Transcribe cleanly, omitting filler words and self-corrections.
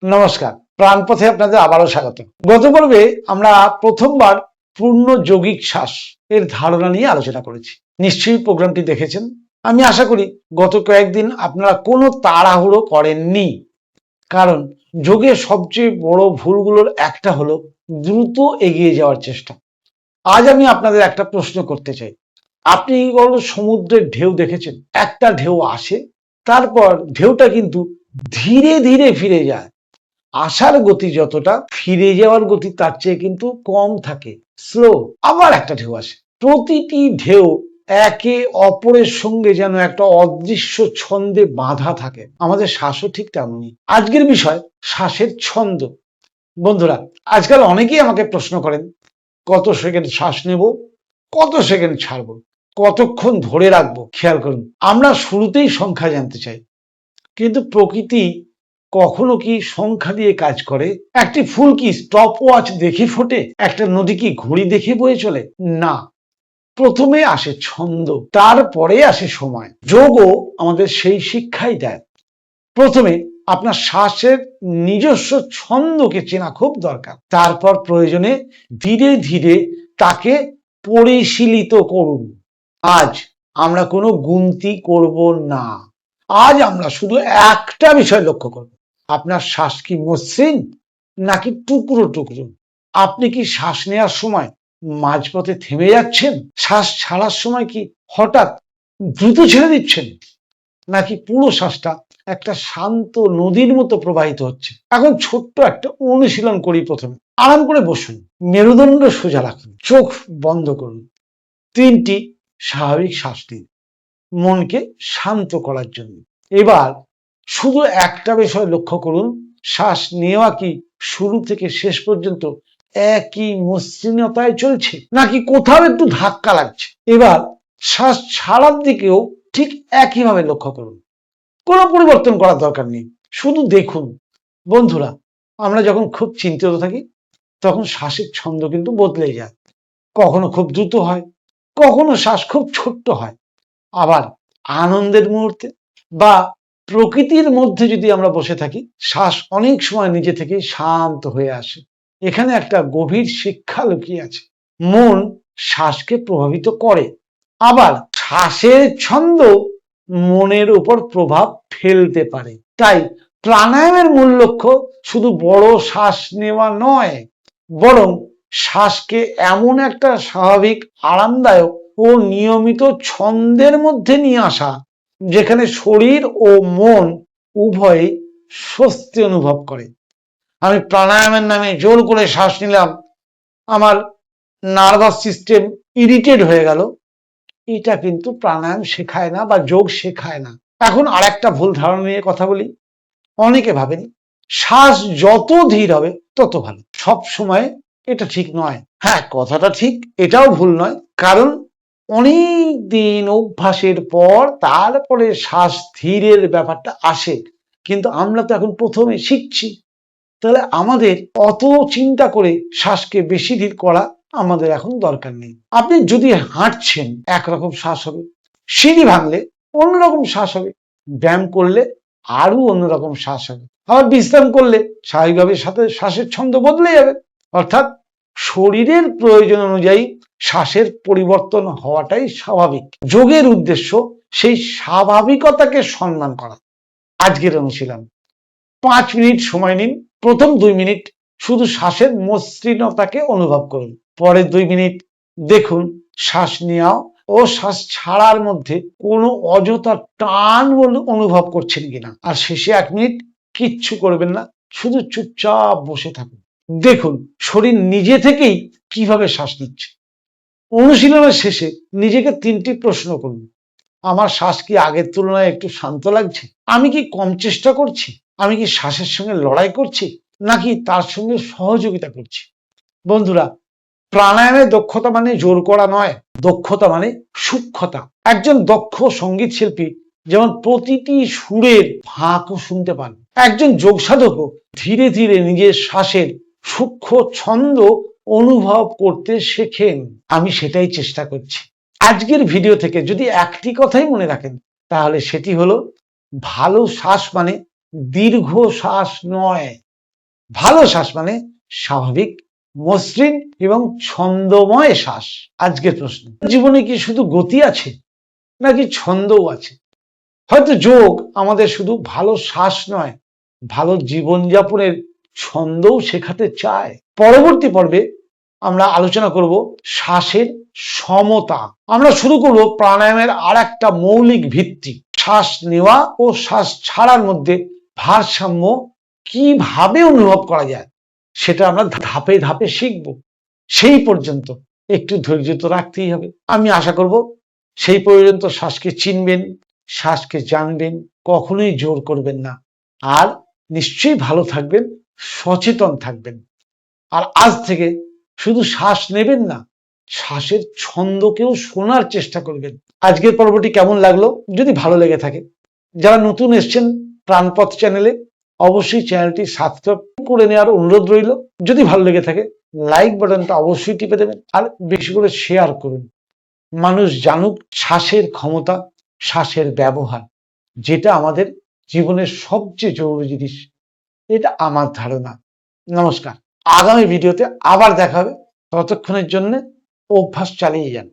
নমস্কার, প্রাণপথে আপনাদের আবারও স্বাগত। গত পর্বে আমরা প্রথমবার পূর্ণ যৌগিক শ্বাস এর ধারণা নিয়ে আলোচনা করেছি। নিশ্চয়ই প্রোগ্রামটি দেখেছেন। আমি আশা করি গত কয়েকদিন আপনারা কোনো তাড়াহুড়ো করেননি, কারণ যোগের সবচেয়ে বড় ভুলগুলোর একটা হলো দ্রুত এগিয়ে যাওয়ার চেষ্টা। আজ আমি আপনাদের একটা প্রশ্ন করতে চাই। আপনি সমুদ্রের ঢেউ দেখেছেন? একটা ঢেউ আসে, তারপর ঢেউটা কিন্তু ধীরে ধীরে ফিরে যায়। আসার গতি যতটা, ফিরে যাওয়ার গতি তার চেয়ে কিন্তু কম থাকে, স্লো। আবার একটা ঢেউ আসে। প্রতিটি ঢেউ একে অপরের সঙ্গে যেন একটা অদৃশ্য ছন্দে বাঁধা থাকে। আমাদের শ্বাসও ঠিক তেমনই। আজকের বিষয় শ্বাসের ছন্দ। বন্ধুরা, আজকাল অনেকেই আমাকে প্রশ্ন করেন, কত সেকেন্ড শ্বাস নেব, কত সেকেন্ড ছাড়বো, কতক্ষণ ধরে রাখবো। খেয়াল করুন, আমরা শুরুতেই সংখ্যা জানতে চাই, কিন্তু প্রকৃতি কখনো কি সংখ্যা দিয়ে কাজ করে? একটি ফুল কি স্টপ ওয়াচ দেখে ফোটে? একটা নদী কি ঘড়ি দেখে বয়ে চলে? না, প্রথমে আসে ছন্দ, তারপরে আসে সময়। যোগও আমাদের সেই শিক্ষাই দেয়। প্রথমে আপনার শ্বাসের নিজস্ব ছন্দকে চেনা খুব দরকার, তারপর প্রয়োজনে ধীরে ধীরে তাকে পরিশীলিত করুন। আজ আমরা কোনো গুনতি করব না। আজ আমরা শুধু একটা বিষয় লক্ষ্য করব, আপনার শ্বাস কি মসৃণ নাকি টুকরো টুকরো? আপনি কি শ্বাস নেওয়ার সময় মাঝপথে থেমে যাচ্ছেন? শ্বাস ছাড়ার সময় কি হঠাৎ দ্রুত ছেড়ে দিচ্ছেন? নাকি পুরো শ্বাসটা একটা শান্ত নদীর মতো প্রবাহিত হচ্ছে? এখন ছোট্ট একটা অনুশীলন করি। প্রথমে আরাম করে বসুন, মেরুদণ্ড সোজা রাখুন, চোখ বন্ধ করুন। 3টি স্বাভাবিক শ্বাস নিন মনকে শান্ত করার জন্য। এবার শুধু একটা বিষয় লক্ষ্য করুন, শ্বাস নেওয়া কি শুরু থেকে শেষ পর্যন্ত একই মসৃণতায় চলছে নাকি কোথাও একটু ধাক্কা লাগছে? এবার শ্বাস ছাড়ার দিকেও ঠিক একইভাবে লক্ষ্য করুন। কোনো পরিবর্তন করার দরকার নেই, শুধু দেখুন। বন্ধুরা, আমরা যখন খুব চিন্তিত থাকি তখন শ্বাসের ছন্দ কিন্তু বদলে যায়। কখনো খুব দ্রুত হয়, কখনো শ্বাস খুব ছোট্ট হয়। আবার আনন্দের মুহূর্তে বা প্রকৃতির মধ্যে যদি আমরা বসে থাকি, শ্বাস অনেক সময় নিজে থেকে শান্ত হয়ে আসে। এখানে একটা গভীর শিক্ষা লুকিয়ে আছে। মন শ্বাসকে প্রভাবিত করে, আবার শ্বাসের ছন্দ মনের উপর প্রভাব ফেলতে পারে। তাই প্রাণায়ামের মূল লক্ষ্য শুধু বড় শ্বাস নেওয়া নয়, বরং শ্বাসকে এমন একটা স্বাভাবিক, আরামদায়ক ও নিয়মিত ছন্দের মধ্যে নিয়ে আসা যেখানে শরীর ও মন উভয়ই স্বস্তি অনুভব করে। আমি প্রাণায়ামের নামে জোর করে শ্বাস নিলাম, আমার নার্ভাস সিস্টেম ইরিটেট হয়ে গেল, এটা কিন্তু প্রাণায়াম শেখায় না বা যোগ শেখায় না। এখন আরেকটা ভুল ধারণা নিয়ে কথা বলি। অনেকে ভাবেন শ্বাস যত ধীর হবে তত ভালো। সব সময় এটা ঠিক নয়। হ্যাঁ, কথাটা ঠিক, এটাও ভুল নয়, কারণ অনেক দিন অভ্যাসের পর তারপরে শ্বাস ধীরের ব্যাপারটা আসে। কিন্তু আমরা তো এখন প্রথমে শিখছি, তাহলে আমাদের অত চিন্তা করে শ্বাসকে বেশি ধীর করা আমাদের এখন দরকার নেই। আপনি যদি হাঁটছেন একরকম শ্বাস হবে, সিঁড়ি ভাঙলে অন্যরকম শ্বাস হবে, ব্যায়াম করলে আরো অন্যরকম শ্বাস হবে, আবার বিশ্রাম করলে স্বাভাবিকভাবে সাথে শ্বাসের ছন্দ বদলে যাবে। অর্থাৎ শরীরের প্রয়োজন অনুযায়ী শ্বাসের পরিবর্তন হওয়াটাই স্বাভাবিক। যোগের উদ্দেশ্য সেই স্বাভাবিকতাকে সম্মান করা। আজকের অনুশীলন, 5 মিনিট সময় নিন। প্রথম 2 মিনিট শুধু শ্বাসের মসৃণতাকে অনুভব করুন। পরের 2 মিনিট দেখুন শ্বাস নেওয়া ও শ্বাস ছাড়ার মধ্যে কোনো অযথা টান অনুভব করছেন কিনা। আর শেষে 1 মিনিট কিচ্ছু করবেন না, শুধু চুপচাপ বসে থাকুন। দেখুন শরীর নিজে থেকেই কিভাবে শ্বাস নিচ্ছে। অনুশীলনের শেষে নিজেকে 3টি প্রশ্ন করুন। আমার শ্বাস কি আগের তুলনায় একটু শান্ত লাগছে? আমি কি কম চেষ্টা করছি? আমি কি শ্বাসের সঙ্গে লড়াই করছি নাকি তার সঙ্গে সহযোগিতা করছি? বন্ধুরা, প্রাণায়ামের দক্ষতা মানে জোর করা নয়, দক্ষতা মানে সূক্ষ্মতা। একজন দক্ষ সঙ্গীত শিল্পী যেমন প্রতিটি সুরের ভাঁকও শুনতে পান, একজন যোগ সাধকও ধীরে ধীরে নিজের শ্বাসের সূক্ষ্ম ছন্দ অনুভব করতে শেখেন। আমি সেটাই চেষ্টা করছি। আজকের ভিডিও থেকে যদি একটি কথাই মনে রাখেন, তাহলে সেটি হলো ভালো শ্বাস মানে দীর্ঘ শ্বাস নয়, ভালো শ্বাস মানে স্বাভাবিক, মসৃণ এবং ছন্দময় শ্বাস। আজকের প্রশ্ন, জীবনে কি শুধু গতি আছে নাকি ছন্দও আছে? হয়তো যোগ আমাদের শুধু ভালো শ্বাস নয়, ভালো জীবনযাপনের ছন্দও শেখাতে চায়। পরবর্তী পর্বে আমরা আলোচনা করব শ্বাসের সমতা। আমরা শুরু করব প্রাণায়ামের আর একটা মৌলিক ভিত্তি, শ্বাস নেওয়া ও শ্বাস ছাড়ার মধ্যে ভারসাম্য কিভাবে অনুভব করা যায় সেটা আমরা ধাপে ধাপে শিখব। সেই পর্যন্ত একটু ধৈর্য তো রাখতেই হবে। আমি আশা করব সেই পর্যন্ত শ্বাসকে চিনবেন, শ্বাসকে জানবেন, কখনোই জোর করবেন না, আর নিশ্চয়ই ভালো থাকবেন, সচেতন থাকবেন। আর আজ থেকে শুধু শ্বাস নেবেন না, শ্বাসের ছন্দকেও শোনার চেষ্টা করবেন। আজকের পর্বটি কেমন লাগলো? যদি ভালো লেগে থাকে, যারা নতুন এসছেন প্রাণপথ চ্যানেলে, অবশ্যই চ্যানেলটি সাবস্ক্রাইব করে নেওয়ার অনুরোধ রইল। যদি ভালো লেগে থাকে লাইক বাটনটা অবশ্যই টিপে দেবেন, আর বেশি করে শেয়ার করুন। মানুষ জানুক শ্বাসের ক্ষমতা, শ্বাসের ব্যবহার, যেটা আমাদের জীবনের সবচেয়ে জরুরি জিনিস। এটা আমার ধারণা। নমস্কার, আগামী ভিডিওতে আবার দেখা হবে। ততক্ষণের জন্য অভ্যাস চালিয়ে যান।